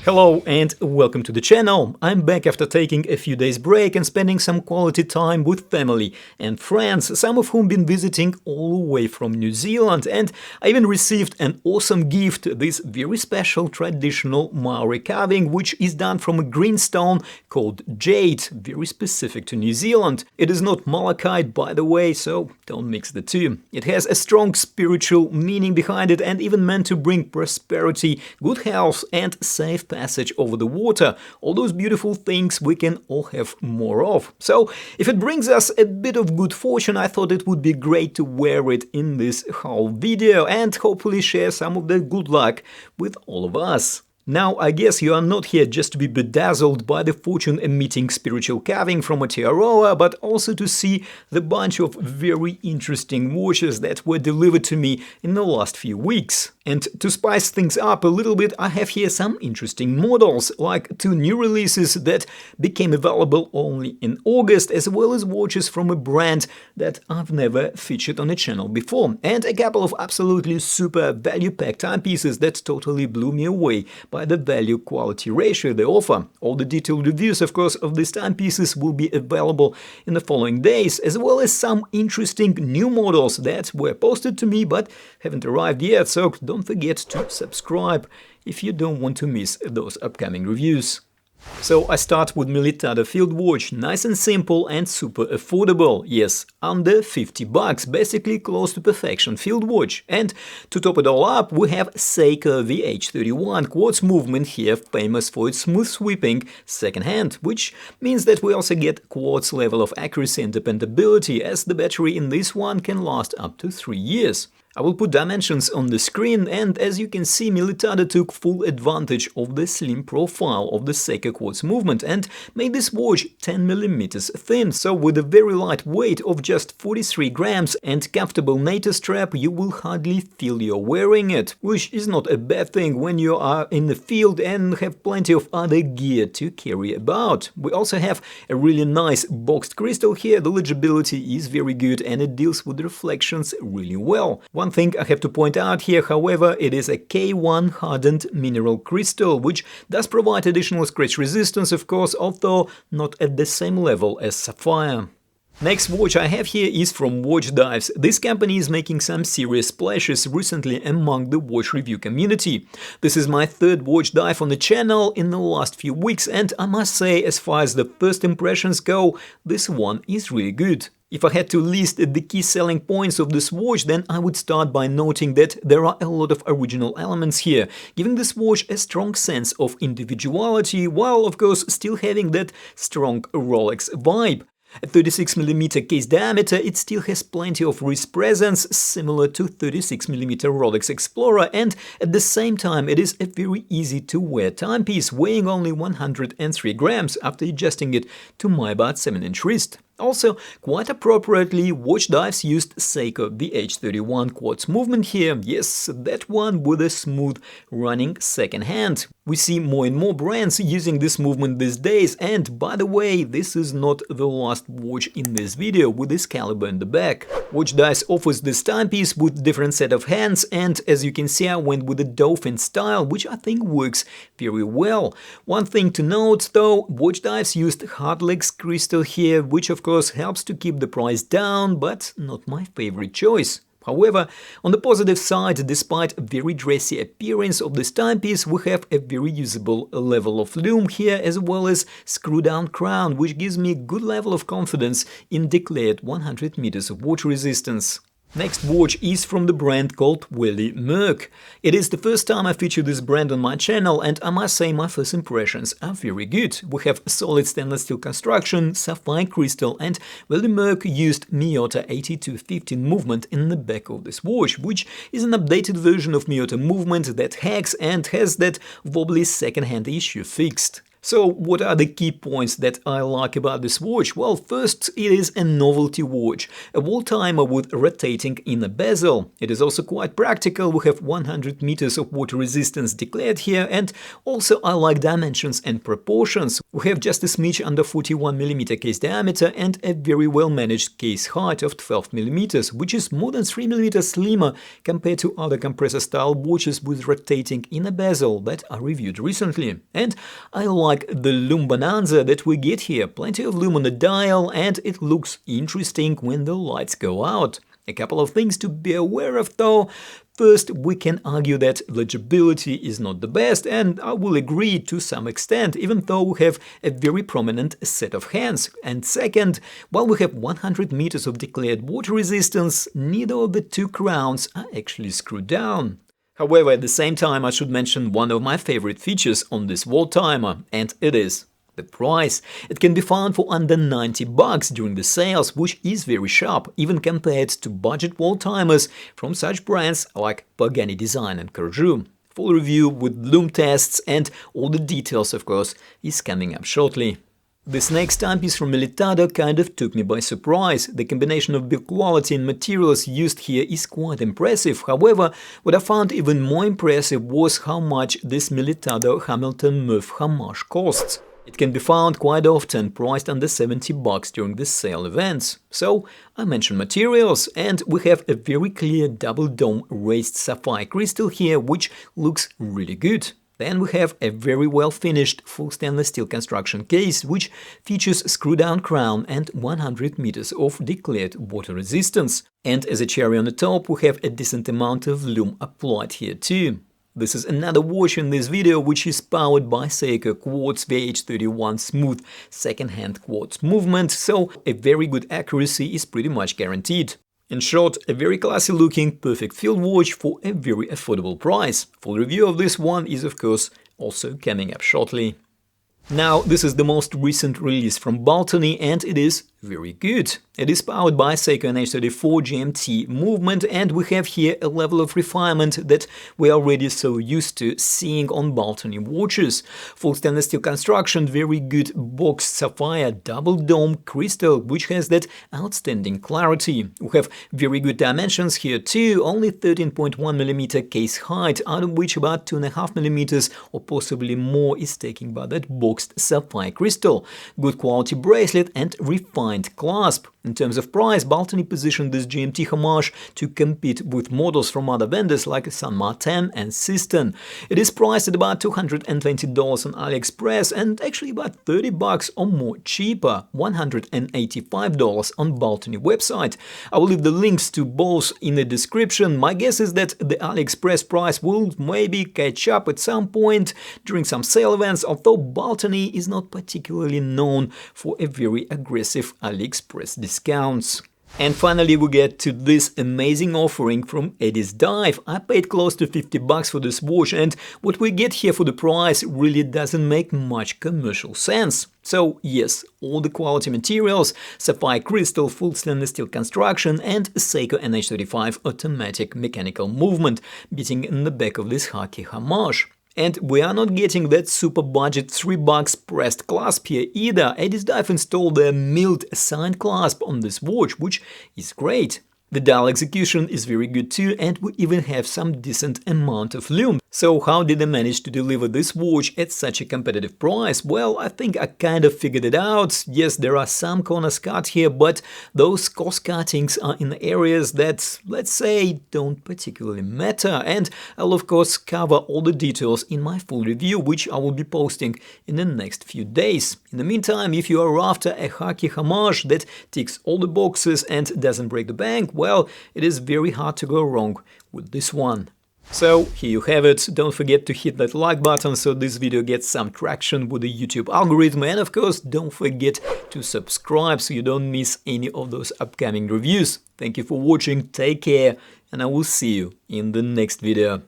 Hello and welcome to the channel. I'm back after taking a few days break and spending some quality time with family and friends, some of whom been visiting all the way from New Zealand, and I even received an awesome gift, this very special traditional Maori carving, which is done from a green stone called jade, very specific to New Zealand. It is not malachite, by the way, so don't mix the two. It has a strong spiritual meaning behind it and even meant to bring prosperity, good health and safe passage over the water, all those beautiful things we can all have more of. So, if it brings us a bit of good fortune, I thought it would be great to wear it in this whole video and hopefully share some of the good luck with all of us. Now, I guess you are not here just to be bedazzled by the fortune-emitting spiritual carving from Aotearoa, but also to see the bunch of very interesting watches that were delivered to me in the last few weeks. And to spice things up a little bit, I have here some interesting models, like two new releases that became available only in August, as well as watches from a brand that I've never featured on the channel before, and a couple of absolutely super value-packed timepieces that totally blew me away by the value-quality ratio they offer. All the detailed reviews, of course, of these timepieces will be available in the following days, as well as some interesting new models that were posted to me but haven't arrived yet, so don't forget to subscribe if you don't want to miss those upcoming reviews. So I start with Militado field watch, nice and simple and super affordable, yes, under 50 bucks, basically close to perfection field watch. And to top it all up, we have Seagull VH31 quartz movement here, famous for its smooth sweeping second hand, which means that we also get quartz level of accuracy and dependability, as the battery in this one can last up to 3 years. I will put dimensions on the screen, and as you can see, Militado took full advantage of the slim profile of the Seagull quartz movement and made this watch 10 mm thin, so with a very light weight of just 43 grams and comfortable NATO strap, you will hardly feel you're wearing it, which is not a bad thing when you are in the field and have plenty of other gear to carry about. We also have a really nice boxed crystal here, the legibility is very good and it deals with reflections really well. One thing I have to point out here, however, it is a K1 hardened mineral crystal, which does provide additional scratch resistance, of course, although not at the same level as Sapphire. Next watch I have here is from Watchdives. This company is making some serious splashes recently among the watch review community. This is my third watch dive on the channel in the last few weeks, and I must say, as far as the first impressions go, this one is really good. If I had to list the key selling points of this watch, then I would start by noting that there are a lot of original elements here, giving this watch a strong sense of individuality, while of course still having that strong Rolex vibe. At 36mm case diameter, it still has plenty of wrist presence, similar to 36mm Rolex Explorer, and at the same time it is a very easy to wear timepiece, weighing only 103 grams after adjusting it to my about 7-inch wrist. Also, quite appropriately, Watchdives used Seagull VH31 quartz movement here, yes, that one with a smooth running second hand. We see more and more brands using this movement these days, and by the way, this is not the last watch in this video with this caliber in the back. Watchdives offers this timepiece with different set of hands, and as you can see, I went with the dolphin style, which I think works very well. One thing to note though, Watchdives used hardlex crystal here, which of course helps to keep the price down, but not my favorite choice. However, on the positive side, despite a very dressy appearance of this timepiece, we have a very usable level of lume here, as well as screw-down crown, which gives me a good level of confidence in declared 100 meters of water resistance. Next watch is from the brand called Welly Merck. It is the first time I feature this brand on my channel, and I must say my first impressions are very good. We have solid stainless steel construction, sapphire crystal, and Welly Merck used Miyota 8215 movement in the back of this watch, which is an updated version of Miyota movement that hacks and has that wobbly second-hand issue fixed. So what are the key points that I like about this watch? Well, first, it is a novelty watch, a wall timer with rotating inner bezel. It is also quite practical. We have 100 meters of water resistance declared here, and also I like dimensions and proportions. We have just a smidge under 41mm case diameter and a very well managed case height of 12mm, which is more than 3mm slimmer compared to other compressor style watches with rotating inner bezel that I reviewed recently. And I like the lume bonanza that we get here, plenty of lume on the dial, and it looks interesting when the lights go out. A couple of things to be aware of though. First, we can argue that legibility is not the best, and I will agree to some extent, even though we have a very prominent set of hands. And second, while we have 100 meters of declared water resistance, neither of the two crowns are actually screwed down. However, at the same time, I should mention one of my favorite features on this Worldtimer, and it is the price. It can be found for under $90 during the sales, which is very sharp, even compared to budget Worldtimers from such brands like Pagani Design and Carjoux. Full review with lume tests and all the details, of course, is coming up shortly. This next timepiece from Militado kind of took me by surprise. The combination of build quality and materials used here is quite impressive. However, what I found even more impressive was how much this Militado Hamilton Murph homage costs. It can be found quite often priced under $70 during the sale events. So, I mentioned materials, and we have a very clear double dome raised sapphire crystal here, which looks really good. Then we have a very well finished full stainless steel construction case, which features screw-down crown and 100 meters of declared water resistance. And as a cherry on the top, we have a decent amount of lume applied here too. This is another watch in this video which is powered by Seiko Quartz VH31 smooth second-hand quartz movement, so a very good accuracy is pretty much guaranteed. In short, a very classy looking, perfect field watch for a very affordable price. Full review of this one is of course also coming up shortly. Now, this is the most recent release from Baltany, and it is very good. It is powered by Seiko NH34 GMT movement, and we have here a level of refinement that we are already so used to seeing on Baltany watches. Full stainless steel construction, very good boxed sapphire double dome crystal, which has that outstanding clarity. We have very good dimensions here too, only 13.1mm case height, out of which about 2.5mm or possibly more is taken by that boxed sapphire crystal. Good quality bracelet and refined clasp. In terms of price, Baltany positioned this GMT homage to compete with models from other vendors like Saint Martin and System. It is priced at about $220 on AliExpress and actually about $30 or more cheaper, $185 on Baltany website. I will leave the links to both in the description. My guess is that the AliExpress price will maybe catch up at some point during some sale events, although Baltany is not particularly known for a very aggressive AliExpress discounts. And finally we get to this amazing offering from Edis Dive. I paid close to $50 for this watch, and what we get here for the price really doesn't make much commercial sense. So yes, all the quality materials, sapphire crystal, full stainless steel construction and Seiko NH35 automatic mechanical movement beating in the back of this Khaki homage. And we are not getting that super budget $3 pressed clasp here either. Addiesdive installed their milled signed clasp on this watch, which is great. The dial execution is very good too, and we even have some decent amount of lume. So how did they manage to deliver this watch at such a competitive price? Well, I think I kind of figured it out. Yes, there are some corners cut here, but those cost cuttings are in areas that, let's say, don't particularly matter. And I'll of course cover all the details in my full review, which I will be posting in the next few days. In the meantime, if you are after a Khaki homage that ticks all the boxes and doesn't break the bank, well, it is very hard to go wrong with this one. So, here you have it. Don't forget to hit that like button so this video gets some traction with the YouTube algorithm, and of course don't forget to subscribe so you don't miss any of those upcoming reviews. Thank you for watching, take care, and I will see you in the next video.